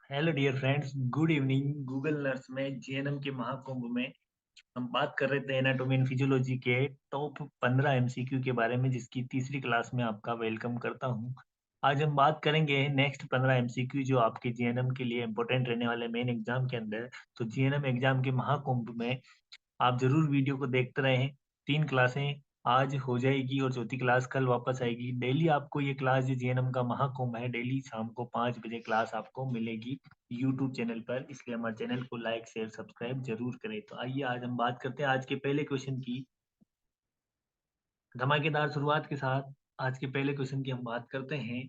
Hello dear friends, good evening. Google nurse में GNM के महाकुंभ में हम बात कर रहे थे एनाटॉमी एंड फिजियोलॉजी के टॉप 15 एमसीक्यू के बारे में, जिसकी तीसरी क्लास में आपका वेलकम करता हूं। आज हम बात करेंगे नेक्स्ट 15 एमसीक्यू जो आपके जीएनएम के लिए इंपॉर्टेंट रहने वाले मेन एग्जाम के अंदर। तो जीएनएम एग्जाम के महाकुंभ में आप जरूर वीडियो को देखते रहें। 3 क्लासें आज हो जाएगी और चौथी क्लास कल वापस आएगी। डेली आपको ये क्लास जो जीएनएम का महाकुंभ है, डेली शाम को 5 बजे क्लास आपको मिलेगी यूट्यूब चैनल पर। इसलिए हमारे चैनल को लाइक शेयर सब्सक्राइब जरूर करें। तो आइए आज हम बात करते हैं आज के पहले क्वेश्चन की, धमाकेदार शुरुआत के साथ। आज के पहले क्वेश्चन की हम बात करते हैं।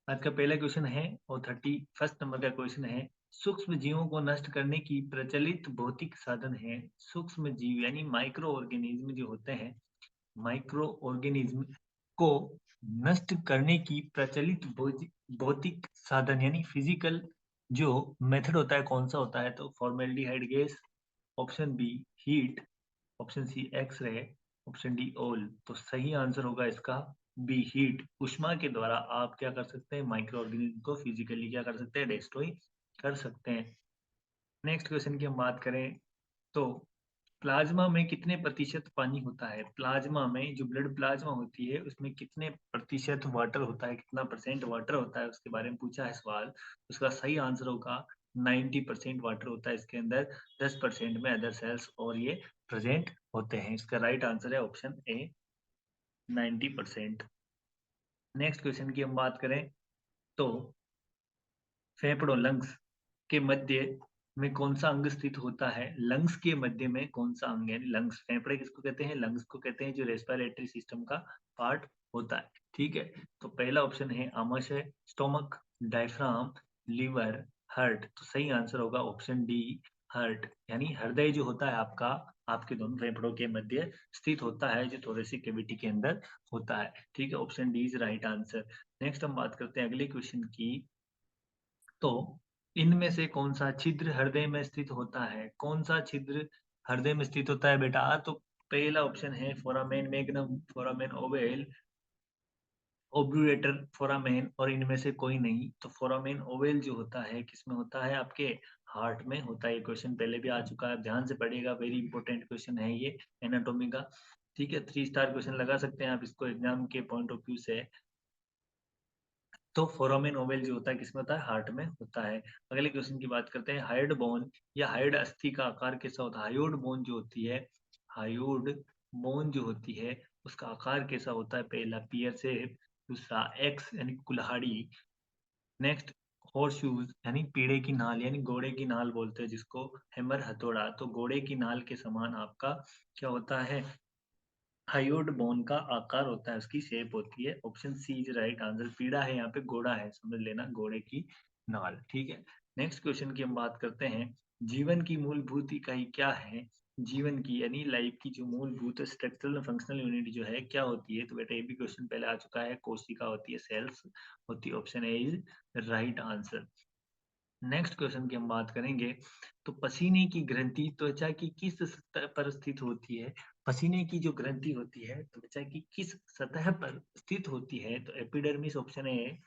आज का पहला क्वेश्चन है और 31 नंबर का क्वेश्चन है। सूक्ष्म जीवों को नष्ट करने की प्रचलित भौतिक साधन है। सूक्ष्म जीव यानी माइक्रो ऑर्गेनिज्म जो होते हैं, माइक्रो ऑर्गेनिज्म को नष्ट करने की प्रचलित भौतिक साधन यानी फिजिकल जो मेथड होता है, कौन सा होता है? तो formaldehyde gas, option B heat, option C x ray, option D all. तो सही आंसर होगा इसका बी हीट। उष्मा के द्वारा आप क्या कर सकते हैं? माइक्रो ऑर्गेनिज्म को फिजिकली क्या कर सकते हैं? डिस्ट्रॉय कर सकते हैं। नेक्स्ट क्वेश्चन की हम बात करें तो प्लाज्मा में कितने प्रतिशत पानी होता है? प्लाज्मा में जो ब्लड प्लाज्मा होती है उसमें कितने प्रतिशत वाटर होता है, कितना परसेंट वाटर होता है, उसके बारे में पूछा है सवाल। उसका सही आंसर होगा 90% वाटर होता है इसके अंदर। 10% में अदर सेल्स और ये प्रेजेंट होते हैं। इसका राइट आंसर है ऑप्शन ए, 90%। नेक्स्ट क्वेश्चन की हम बात करें तो फेफड़ों लंग्स के मध्य में कौन सा अंग स्थित होता है? लंग्स के मध्य में कौन सा अंग है? लंग्स, फेफड़े किसको कहते हैं? लंग्स को कहते हैं, जो रेस्पिरेटरी सिस्टम का पार्ट होता है। ठीक है, तो पहला ऑप्शन है आमाशय, स्टोमक, डायफ्राम, लिवर, हार्ट। तो सही आंसर होगा ऑप्शन डी, हार्ट। यानी हृदय जो होता है आपका, आपके दोनों फेफड़ों के मध्य स्थित होता है, जो थोरेसिक कैविटी के अंदर होता है। ठीक है, option D is right answer. Next हम बात करते हैं अगले क्वेश्चन की। तो इनमें से कौन सा छिद्र हृदय में स्थित होता है? कौन सा छिद्र हृदय में स्थित होता है बेटा? तो पहला ऑप्शन है foramen magnum, foramen ovale, obturator, foramen, और इनमें से कोई नहीं। तो फोरामेन ओवेल जो होता है किसमें होता है? आपके हार्ट में होता है। ये क्वेश्चन पहले भी आ चुका है, ध्यान से पढ़िएगा, वेरी इंपॉर्टेंट क्वेश्चन है ये एनाटॉमी का। ठीक है, 3 स्टार क्वेश्चन लगा सकते हैं आप इसको एग्जाम के पॉइंट ऑफ व्यू से। तो फोरामेन ओवेल जो होता है किसमें होता है? हार्ट में होता है। अगले क्वेश्चन की बात करते हैं। हायोड बोन या हायोड अस्थि का आकार कैसा होता है? हायोड बोन जो होती है, हायोड बोन जो होती है उसका आकार कैसा होता है? पहला पियर शेप, दूसरा एक्स यानी कुल्हाड़ी, नेक्स्ट हॉर्स यानी पीड़े की नाल यानी घोड़े की नाल बोलते हैं जिसको, हैमर हथौड़ा। तो घोड़े की नाल के समान आपका क्या होता है? हायोड बोन का आकार होता है, उसकी शेप होती है। Option C is right answer. पीड़ा है यहाँ पे, घोड़ा है, समझ लेना, घोड़े की नाल। ठीक है, नेक्स्ट क्वेश्चन की हम बात करते हैं। जीवन की मूलभूत इकाई क्या है? जीवन की यानी लाइफ की जो मूलभूत स्ट्रक्चरल फंक्शनल यूनिट जो है क्या होती है? तो बेटा ये भी क्वेश्चन पहले आ चुका है, कोशिका होती है, सेल्स होती है। Option A is right answer. Next question की हम बात करेंगे तो पसीने की ग्रंथि त्वचा की किस सतह पर स्थित होती है? पसीने की जो ग्रंथि होती है त्वचा की किस सतह पर स्थित होती है? तो epidermis option A,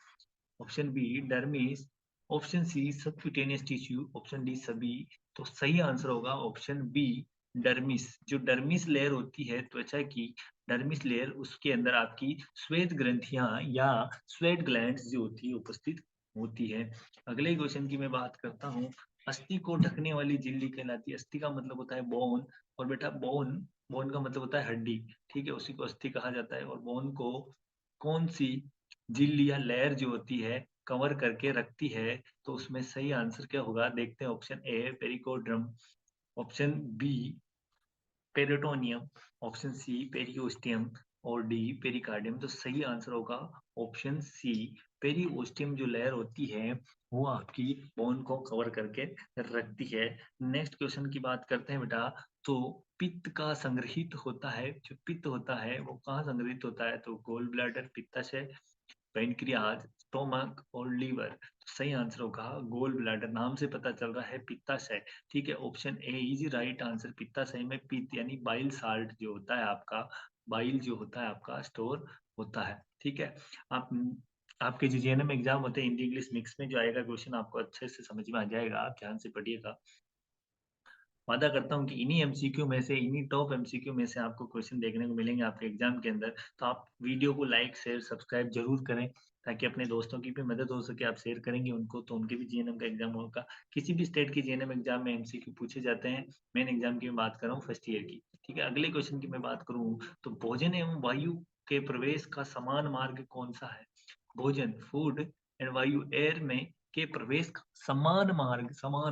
option B dermis, option C subcutaneous tissue, option D सभी। तो सही आंसर होगा ऑप्शन बी, डर्मिस। जो डर्मिस लेयर होती है त्वचा की, डर्मिस लेयर, उसके अंदर आपकी श्वेत ग्रंथियां या स्वेट ग्लैंड्स जो होती है उपस्थित होती है। अगले क्वेश्चन की मैं बात करता हूँ। अस्थि को ढकने वाली झिल्ली कहलाती है। अस्थि का मतलब होता है बोन, और बेटा बोन, बोन का मतलब होता है हड्डी। ठीक है, उसी को अस्थि कहा जाता है। और बोन को कौन सी झिल्ली या लेयर जो होती है कवर करके रखती है? तो उसमें सही आंसर क्या होगा? देखते हैं। Option A perichondrium, option B peritoneum, option C periosteum, और डी पेरिकार्डियम। तो सही आंसर होगा ऑप्शन सी, पेरिओस्टियम जो लेयर होती है वो आपकी बोन को कवर करके रखती है। नेक्स्ट क्वेश्चन की बात करते हैं बेटा। तो पित्त का संग्रहित होता है, जो पित्त होता है वो कहाँ संग्रहित होता है? तो गोल ब्लैडर, पित्ताशय, पेनक्रियाज, स्टोमक और लीवर। तो सही आंसर होगा गोल ब्लैडर। नाम से पता चल रहा है पित्ताशय। ठीक है, option A is right answer. पित्ताशय में पित्त यानी बाइल साल्ट जो होता है आपका, बाइल जो होता है आपका स्टोर होता है। ठीक है, आप आपके जो जीएनएम एग्जाम होते हैं हिंदी इंग्लिश मिक्स में जो आएगा क्वेश्चन आपको अच्छे से समझ में आ जाएगा, आप ध्यान से पढ़िएगा। वादा करता हूँ कि इन्हीं एमसीक्यू में से, इन्हीं टॉप एमसीक्यू में से आपको क्वेश्चन देखने को मिलेंगे आपके एग्जाम के अंदर। तो आप वीडियो को लाइक, शेयर, सब्सक्राइब ज़रूर करें, ताकि अपने दोस्तों की भी मदद हो सके। आप शेयर करेंगे उनको तो उनके भी जीएनएम का एग्जाम होगा। किसी भी स्टेट की जीएनएम एग्जाम में एमसीक्यू पूछे जाते हैं। मेन एग्जाम की मैं बात कर रहा हूँ फर्स्ट ईयर की। ठीक है, अगले क्वेश्चन की मैं बात करूँ तो भोजन एवं वायु के प्रवेश का समान मार्ग कौन सा है? भोजन, फूड एंड वायु, एयर में के प्रवेश का समान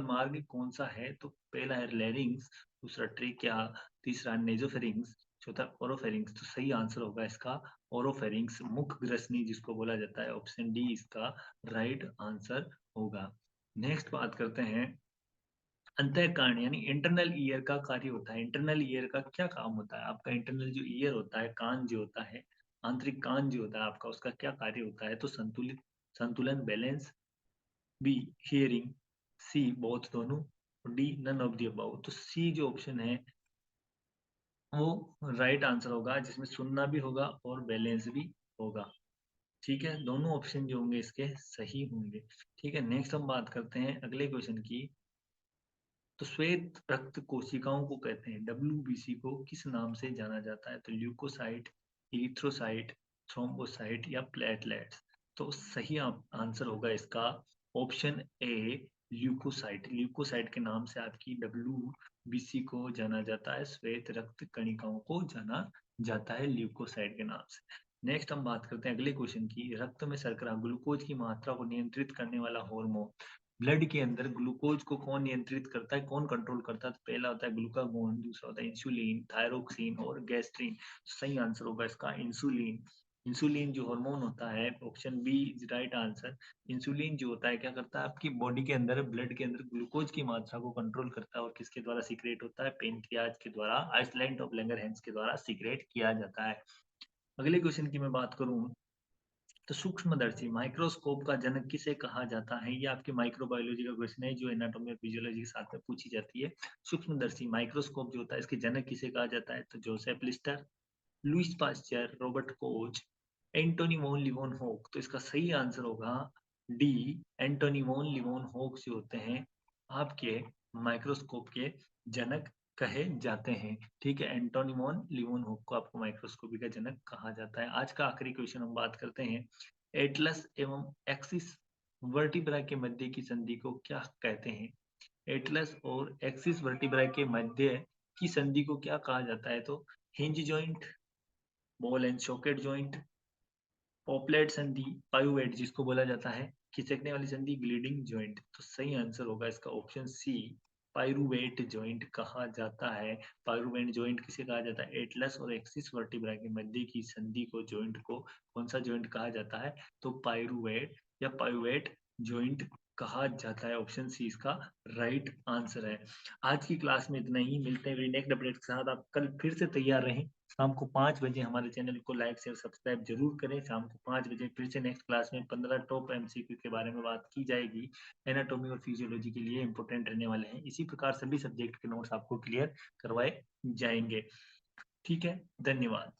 मार्ग कौन सा है? तो पहला है लैरिंग्स, दूसरा ट्रेकिया, तीसरा नेजोफेरिंग्स, चौथा ओरोफेरिंग्स। तो सही आंसर होगा इसका ओरोफेरिंग्स, मुख ग्रसनी जिसको बोला जाता है। ऑप्शन डी इसका राइट आंसर होगा। नेक्स्ट बात करते हैं अंतःकरण यानी इंटरनल ईयर का कार्य होता है। इंटरनल ईयर का क्या काम होता है? आपका इंटरनल जो ईयर होता है, कान जो होता है, आंतरिक कान जो होता है आपका, उसका क्या कार्य होता है? तो संतुलन, balance, B hearing, C both दोनों, D none of the above. तो सी जो ऑप्शन है वो राइट आंसर होगा, जिसमें सुनना भी होगा और बैलेंस भी होगा। ठीक है, दोनों ऑप्शन जो होंगे इसके सही होंगे। ठीक है, नेक्स्ट हम बात करते हैं अगले क्वेश्चन की। तो श्वेत रक्त कोशिकाओं को कहते हैं, डब्ल्यूबीसी को किस नाम से जाना जाता है? तो ल्यूकोसाइट, इरिथ्रोसाइट, थ्रोम्बोसाइट या प्लेटलेट्स। तो सही आंसर होगा इसका ऑप्शन ए ल्यूकोसाइट। ल्यूकोसाइट के नाम से आपकी डब्ल्यूबीसी को जाना जाता है, श्वेत रक्त कणिकाओं को जाना जाता है ल्यूकोसाइट के नाम से। नेक्स्ट हम बात करते हैं अगले क्वेश्चन की। रक्त में शर्करा ग्लूकोज की मात्रा को नियंत्रित करने वाला हार्मोन, ब्लड के अंदर ग्लूकोज को कौन नियंत्रित करता है, कौन कंट्रोल करता है? तो पहला होता है ग्लूकागोन, दूसरा होता है इंसुलिन, थायरोक्सिन और गैस्ट्रिन। सही आंसर होगा इसका इंसुलिन। इंसुलिन जो हार्मोन होता है, option B is right answer. Insulin जो होता है क्या करता है? आपकी बॉडी के अंदर, ब्लड के अंदर ग्लूकोज की मात्रा को कंट्रोल करता है, और किसके द्वारा सीक्रेट होता है? पेनक्रियाज के द्वारा, आइसलैंड ऑफ लैंगरहैंस के द्वारा सीक्रेट किया जाता है। अगले क्वेश्चन की मैं बात करूं तो सूक्ष्मदर्शी माइक्रोस्कोप का जनक किसे कहा जाता है? ये आपके माइक्रोबायोलॉजी का क्वेश्चन है जो एनाटॉमी और फिजियोलॉजी के साथ में पूछी जाती है। सूक्ष्मदर्शी माइक्रोस्कोप जो होता है इसके जनक किसे कहा जाता है? तो Joseph Lister, Louis Pasteur, Robert Koch, Antonie van Leeuwenhoek. तो इसका सही आंसर होगा डी एंटोनी वॉन लीवोनहोक जो होते हैं आपके माइक्रोस्कोप के जनक कहे जाते हैं। ठीक है, एंटोनी वॉन लीवोनहोक को आपको माइक्रोस्कोपी का जनक कहा जाता है। आज का आखिरी क्वेश्चन हम बात करते हैं एटलस एवं एक्सिस वर्टिब्रा के मध्य की संधि को क्या कहते हैं? एटलस और एक्सिस वर्टिब्रा के मध्य की संधि को क्या कहा जाता है? तो hinge joint, ball and socket joint, paplet संधि, पाइवोट जिसको बोला जाता है, खिसकने वाली संधि, ग्लीडिंग जॉइंट। तो सही आंसर होगा इसका ऑप्शन सी पाइरुवेट जॉइंट कहा जाता है। पाइरुवेट जॉइंट किसे कहा जाता है? एटलस और एक्सिस वर्टिब्रा के मध्य की संधि को, जॉइंट को कौन सा जॉइंट कहा जाता है? तो पाइरुवेट या पाइवोट जॉइंट कहा जाता है। ऑप्शन सी इसका राइट आंसर है। आज की क्लास में इतना ही, मिलते हैं नेक्स्ट अपडेट के साथ। आप कल फिर से तैयार रहें। शाम को 5 बजे हमारे चैनल को लाइक शेयर सब्सक्राइब जरूर करें। शाम को 5 बजे फिर से नेक्स्ट क्लास में 15 टॉप एमसीक्यू के बारे में बात की जाएगी। एनाटॉमी और फिजियोलॉजी के लिए इंपॉर्टेंट रहने वाले हैं। इसी प्रकार सभी सब्जेक्ट के नोट्स आपको क्लियर करवाए जाएंगे। ठीक है, धन्यवाद।